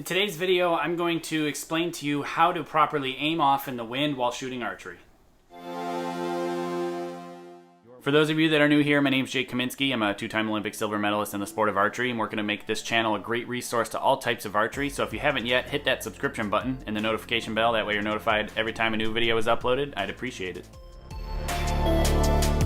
In today's video, I'm going to explain to you how to properly aim off in the wind while shooting archery. For those of you that are new here, my name is Jake Kaminski. I'm a two-time Olympic silver medalist in the sport of archery, and we're going to make this channel a great resource to all types of archery. So if you haven't yet, hit that subscription button and the notification bell. That way you're notified every time a new video is uploaded. I'd appreciate it.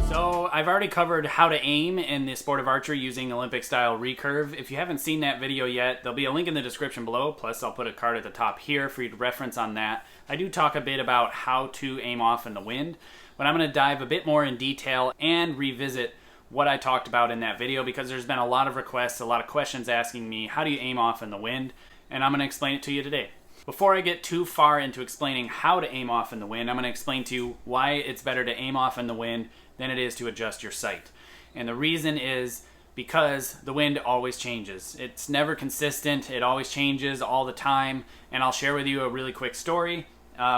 So I've already covered how to aim in the sport of archery using Olympic style recurve. If you haven't seen that video yet, there'll be a link in the description below, plus I'll put a card at the top here for you to reference on that. I do talk a bit about how to aim off in the wind, but I'm going to dive a bit more in detail and revisit what I talked about in that video because there's been a lot of requests, a lot of questions asking me how do you aim off in the wind, and I'm going to explain it to you today. Before I get too far into explaining how to aim off in the wind, I'm going to explain to you why it's better to aim off in the wind than it is to adjust your sight. And the reason is because the wind always changes. It's never consistent, it always changes all the time, and I'll share with you a really quick story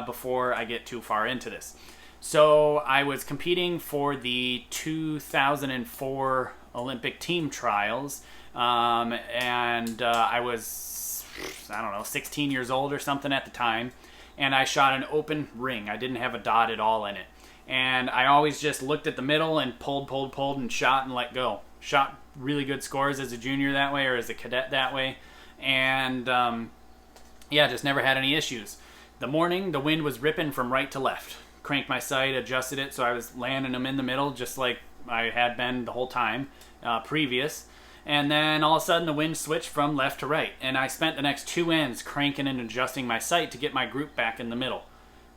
before I get too far into this. So I was competing for the 2004 Olympic team trials, and I was, I don't know, 16 years old or something at the time, and I shot an open ring. I didn't have a dot at all in it. And I always just looked at the middle and pulled and shot and let go. Shot really good scores as a junior that way or as a cadet that way. And yeah, just never had any issues. The morning, the wind was ripping from right to left. Cranked my sight, adjusted it so I was landing them in the middle just like I had been the whole time previous. And then all of a sudden the wind switched from left to right. And I spent the next two ends cranking and adjusting my sight to get my group back in the middle.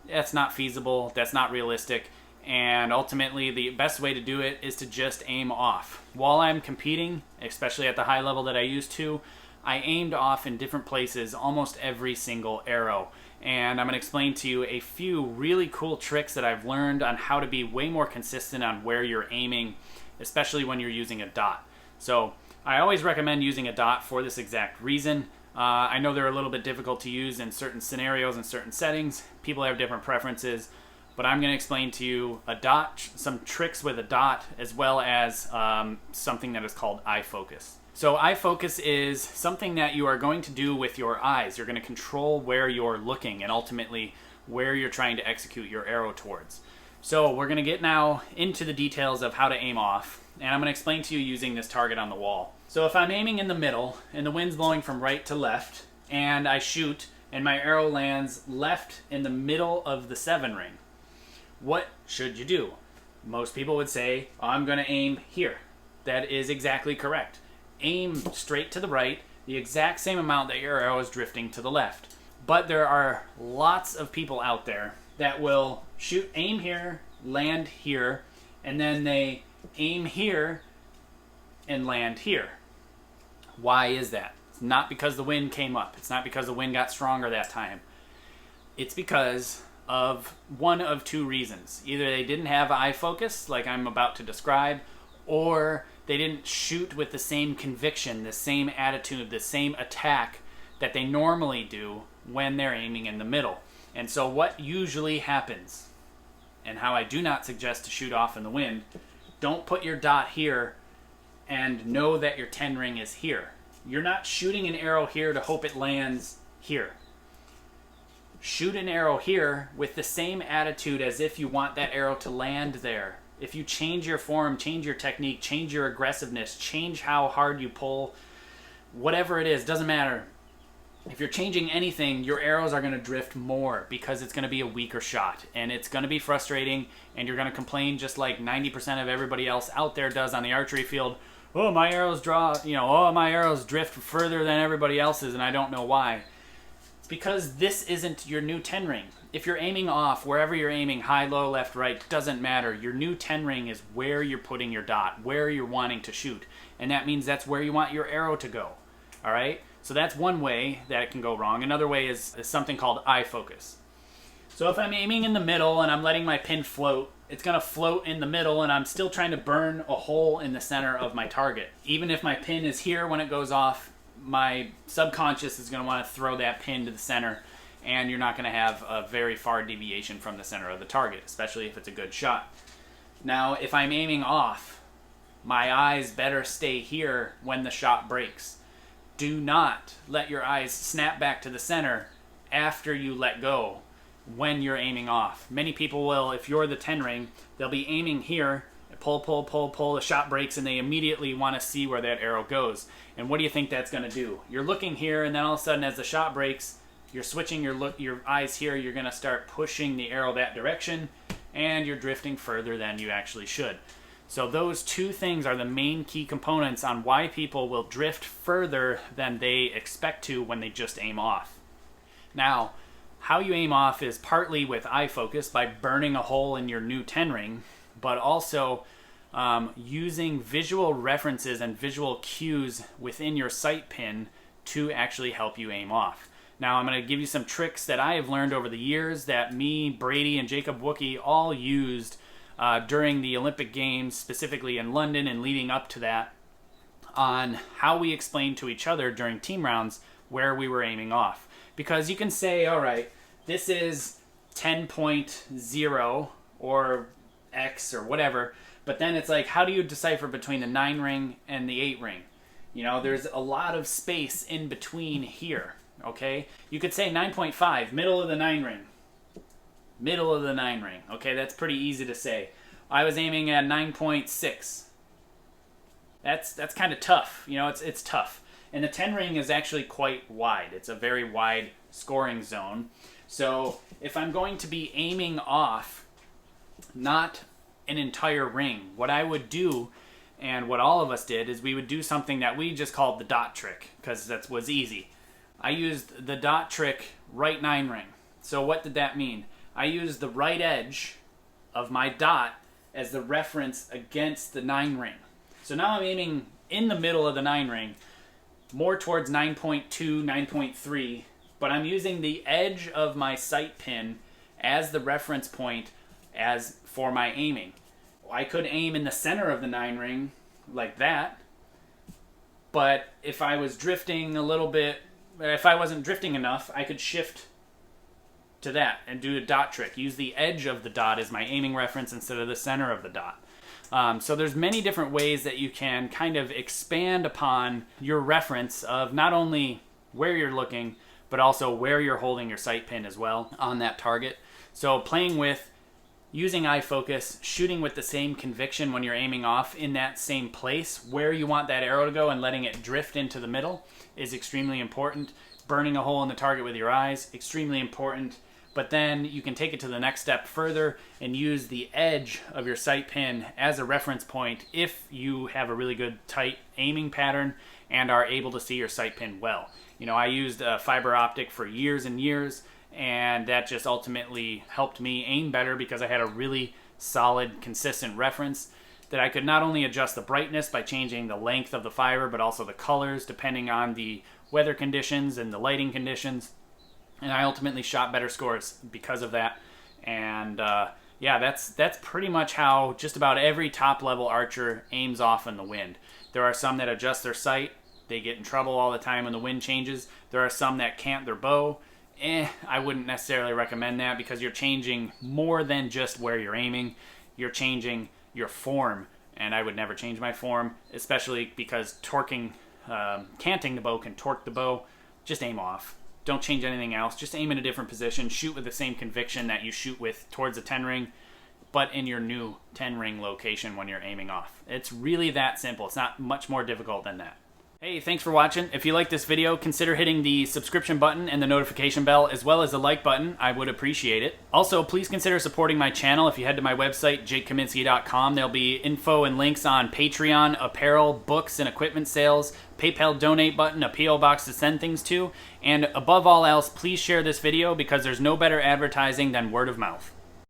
That's not feasible, that's not realistic. And ultimately the best way to do it is to just aim off. While I'm competing, especially at the high level that I used to, I aimed off in different places almost every single arrow. And I'm going to explain to you a few really cool tricks that I've learned on how to be way more consistent on where you're aiming, especially when you're using a dot. So I always recommend using a dot for this exact reason. I know they're a little bit difficult to use in certain scenarios and certain settings. People have different preferences. But I'm going to explain to you a dot, some tricks with a dot, as well as something that is called eye focus. So eye focus is something that you are going to do with your eyes. You're going to control where you're looking and ultimately where you're trying to execute your arrow towards. So we're going to get now into the details of how to aim off, and I'm going to explain to you using this target on the wall. So if I'm aiming in the middle and the wind's blowing from right to left, and I shoot and my arrow lands left in the middle of the 7 ring, what should you do? Most people would say, oh, I'm going to aim here. That is exactly correct. Aim straight to the right, the exact same amount that your arrow is drifting to the left. But there are lots of people out there that will aim here, land here, and then they aim here and land here. Why is that? It's not because the wind came up. It's not because the wind got stronger that time. It's because of one of two reasons. Either they didn't have eye focus, like I'm about to describe, or they didn't shoot with the same conviction, the same attitude, the same attack that they normally do when they're aiming in the middle. And so what usually happens, and how I do not suggest to shoot off in the wind, don't put your dot here and know that your 10 ring is here. You're not shooting an arrow here to hope it lands here. Shoot an arrow here with the same attitude as if you want that arrow to land there. If you change your form, change your technique, change your aggressiveness, change how hard you pull, whatever it is, doesn't matter. If you're changing anything, your arrows are going to drift more because it's going to be a weaker shot. And it's going to be frustrating, and you're going to complain just like 90% of everybody else out there does on the archery field. Oh, my arrows my arrows drift further than everybody else's, and I don't know why. Because this isn't your new 10 ring. If you're aiming off, wherever you're aiming, high, low, left, right, doesn't matter. Your new 10 ring is where you're putting your dot, where you're wanting to shoot. And that means that's where you want your arrow to go. All right? So that's one way that it can go wrong. Another way is something called eye focus. So if I'm aiming in the middle and I'm letting my pin float, it's going to float in the middle and I'm still trying to burn a hole in the center of my target. Even if my pin is here when it goes off, my subconscious is going to want to throw that pin to the center, and you're not going to have a very far deviation from the center of the target, especially if it's a good shot. Now, if I'm aiming off, my eyes better stay here when the shot breaks. Do not let your eyes snap back to the center after you let go when you're aiming off. Many people will, if you're the 10 ring, they'll be aiming here, pull, pull, pull, pull, the shot breaks, and they immediately want to see where that arrow goes. And what do you think that's going to do? You're looking here, and then all of a sudden as the shot breaks, you're switching your eyes here, you're going to start pushing the arrow that direction, and you're drifting further than you actually should. So those two things are the main key components on why people will drift further than they expect to when they just aim off. Now, how you aim off is partly with eye focus by burning a hole in your new 10 ring, but also using visual references and visual cues within your sight pin to actually help you aim off. Now I'm going to give you some tricks that I have learned over the years that me, Brady, and Jacob Wookie all used during the Olympic Games, specifically in London and leading up to that, on how we explained to each other during team rounds where we were aiming off. Because you can say, all right, this is 10.0 or X or whatever, but then it's like, how do you decipher between the 9 ring and the 8 ring? You know, there's a lot of space in between here, okay? You could say 9.5, middle of the 9 ring. Middle of the 9 ring. Okay, that's pretty easy to say. I was aiming at 9.6. That's kind of tough. You know, it's tough. And the 10 ring is actually quite wide. It's a very wide scoring zone. So if I'm going to be aiming off, not an entire ring, what I would do, and what all of us did, is we would do something that we just called the dot trick, because that was easy. I used the dot trick right 9 ring. So what did that mean? I used the right edge of my dot as the reference against the 9 ring. So now I'm aiming in the middle of the 9 ring, more towards 9.2, 9.3, but I'm using the edge of my sight pin as the reference point as for my aiming. I could aim in the center of the 9 ring like that, but if I was drifting a little bit, if I wasn't drifting enough, I could shift to that and do a dot trick. Use the edge of the dot as my aiming reference instead of the center of the dot. So there's many different ways that you can kind of expand upon your reference of not only where you're looking, but also where you're holding your sight pin as well on that target. So playing with using eye focus, shooting with the same conviction when you're aiming off in that same place where you want that arrow to go and letting it drift into the middle is extremely important. Burning a hole in the target with your eyes, extremely important. But then you can take it to the next step further and use the edge of your sight pin as a reference point if you have a really good tight aiming pattern and are able to see your sight pin well. You know, I used a fiber optic for years and years, and that just ultimately helped me aim better because I had a really solid, consistent reference that I could not only adjust the brightness by changing the length of the fiber, but also the colors depending on the weather conditions and the lighting conditions. And I ultimately shot better scores because of that. And yeah, that's pretty much how just about every top level archer aims off in the wind. There are some that adjust their sight. They get in trouble all the time when the wind changes. There are some that cant their bow. I wouldn't necessarily recommend that because you're changing more than just where you're aiming. You're changing your form. And I would never change my form, especially because canting the bow can torque the bow. Just aim off. Don't change anything else. Just aim in a different position. Shoot with the same conviction that you shoot with towards a 10 ring, but in your new 10 ring location when you're aiming off. It's really that simple. It's not much more difficult than that. Hey, thanks for watching. If you like this video, consider hitting the subscription button and the notification bell, as well as the like button. I would appreciate it. Also, please consider supporting my channel. If you head to my website, jakekaminski.com, there'll be info and links on Patreon, apparel, books, and equipment sales, PayPal donate button, a P.O. box to send things to, and above all else, please share this video because there's no better advertising than word of mouth.